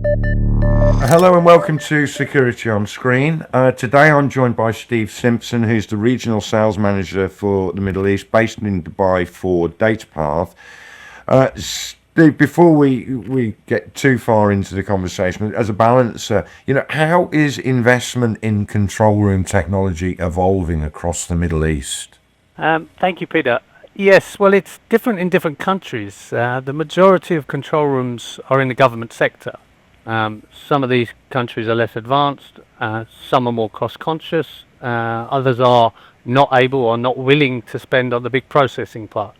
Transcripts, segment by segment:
Hello and welcome to Security on Screen. Today I'm joined by Steve Simpson, who's the Regional Sales Manager for the Middle East, based in Dubai for Datapath. Steve, before we get too far into the conversation, as a balancer, how is investment in control room technology evolving across the Middle East? Thank you, Peter. Yes, well, it's different in different countries. The majority of control rooms are in the government sector. Some of these countries are less advanced, some are more cost conscious, others are not able or not willing to spend on the big processing part.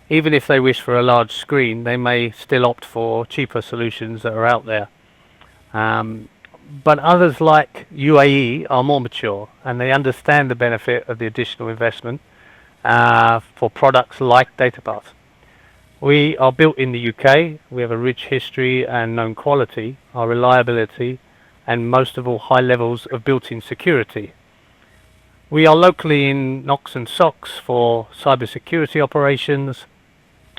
Even if they wish for a large screen, they may still opt for cheaper solutions that are out there. But others like UAE are more mature and they understand the benefit of the additional investment for products like Datapath. We are built in the UK, we have a rich history and known quality, our reliability, and most of all high levels of built-in security. We are locally in NOC and SOC for cybersecurity operations.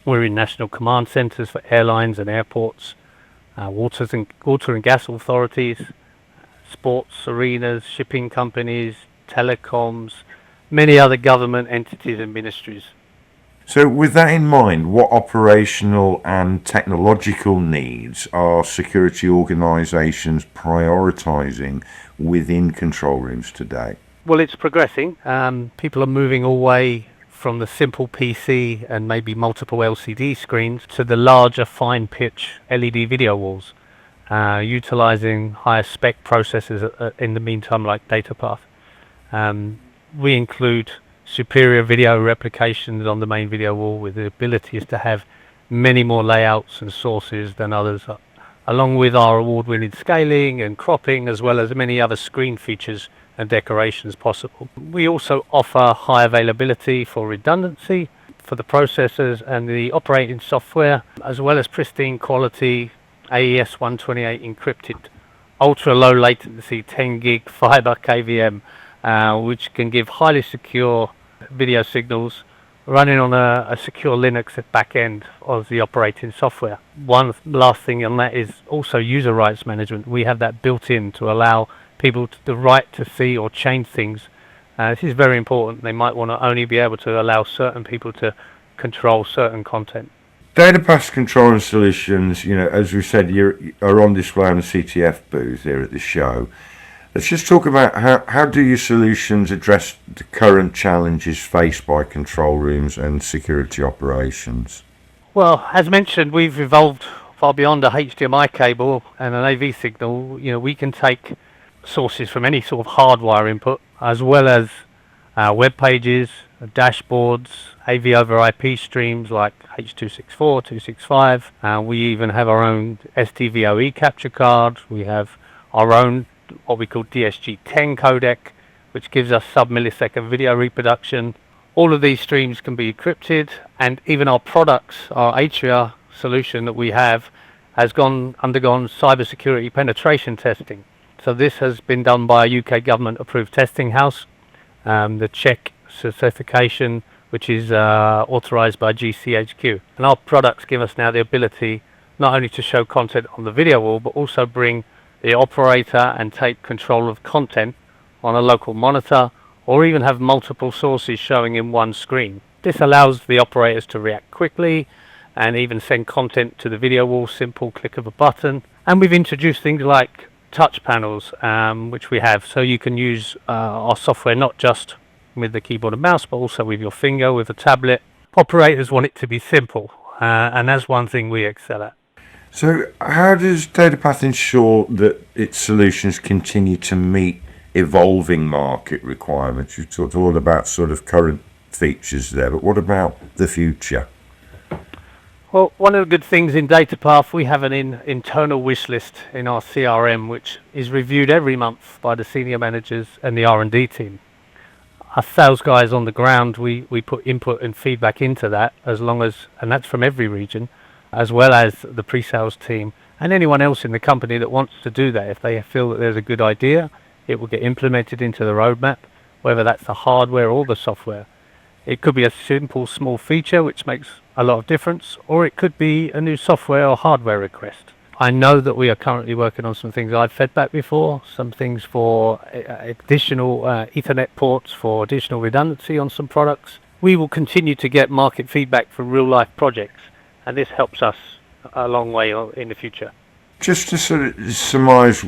We're in national command centres for airlines and airports, water and gas authorities, sports arenas, shipping companies, telecoms, many other government entities and ministries. So with that in mind, what operational and technological needs are security organisations prioritising within control rooms today? Well, it's progressing. People are moving away from the simple PC and maybe multiple LCD screens to the larger fine pitch LED video walls, utilising higher spec processors in the meantime like Datapath. We include superior video replications on the main video wall with the abilities to have many more layouts and sources than others, along with our award-winning scaling and cropping, as well as many other screen features and decorations possible. We also offer high availability for redundancy for the processors and the operating software, as well as pristine quality AES 128 encrypted, ultra low latency 10 gig fiber KVM, which can give highly secure video signals running on a secure Linux at back end of the operating software. One last thing on that is also user rights management. We have that built in to allow people the right to see or change things. This is very important. They might want to only be able to allow certain people to control certain content. Datapath control and solutions, as we said, are on display on the CTF booth here at the show. Let's just talk about how do your solutions address the current challenges faced by control rooms and security operations? Well, as mentioned, we've evolved far beyond a HDMI cable and an AV signal. We can take sources from any sort of hardwire input, as well as web pages, dashboards, AV over IP streams like H.264, 265. We even have our own SDVoE capture card. We have our own what we call DSG-10 codec, which gives us sub-millisecond video reproduction. All of these streams can be encrypted, and even our products, our Atria solution that we have, has undergone cybersecurity penetration testing. So this has been done by a UK government approved testing house, the Czech certification, which is authorized by GCHQ. And our products give us now the ability not only to show content on the video wall, but also bring the operator and take control of content on a local monitor, or even have multiple sources showing in one screen. This allows the operators to react quickly and even send content to the video wall, simple click of a button. And we've introduced things like touch panels, which we have, so you can use our software not just with the keyboard and mouse, but also with your finger, with a tablet. Operators want it to be simple, and that's one thing we excel at. So how does Datapath ensure that its solutions continue to meet evolving market requirements? You talked all about sort of current features there, but what about the future? Well, one of the good things in Datapath, we have an internal wish list in our CRM, which is reviewed every month by the senior managers and the R&D team. Our sales guys on the ground, we put input and feedback into that, and that's from every region, as well as the pre-sales team and anyone else in the company that wants to do that. If they feel that there's a good idea, it will get implemented into the roadmap, whether that's the hardware or the software. It could be a simple small feature which makes a lot of difference, or it could be a new software or hardware request. I know that we are currently working on some things I've fed back before, some things for additional Ethernet ports for additional redundancy on some products. We will continue to get market feedback from real life projects, and this helps us a long way in the future. Just to sort of surmise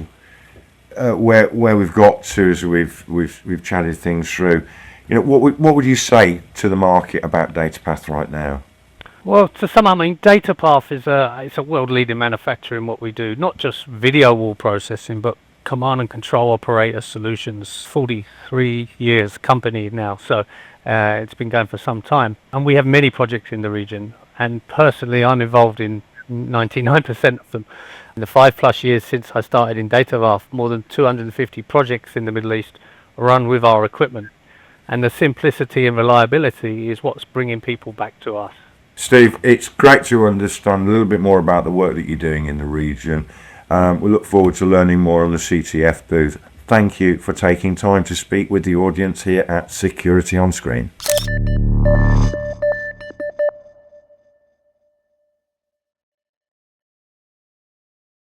where we've got to as we've chatted things through, what would you say to the market about Datapath right now? Well, to sum up, I mean, Datapath is a world-leading manufacturer in what we do, not just video wall processing, but command and control operator solutions. 43 years company now, so it's been going for some time, and we have many projects in the region. And personally, I'm involved in 99% of them. In the 5+ years since I started in Datapath, more than 250 projects in the Middle East run with our equipment, and the simplicity and reliability is what's bringing people back to us. Steve, it's great to understand a little bit more about the work that you're doing in the region. We look forward to learning more on the CTF booth. Thank you for taking time to speak with the audience here at Security on Screen.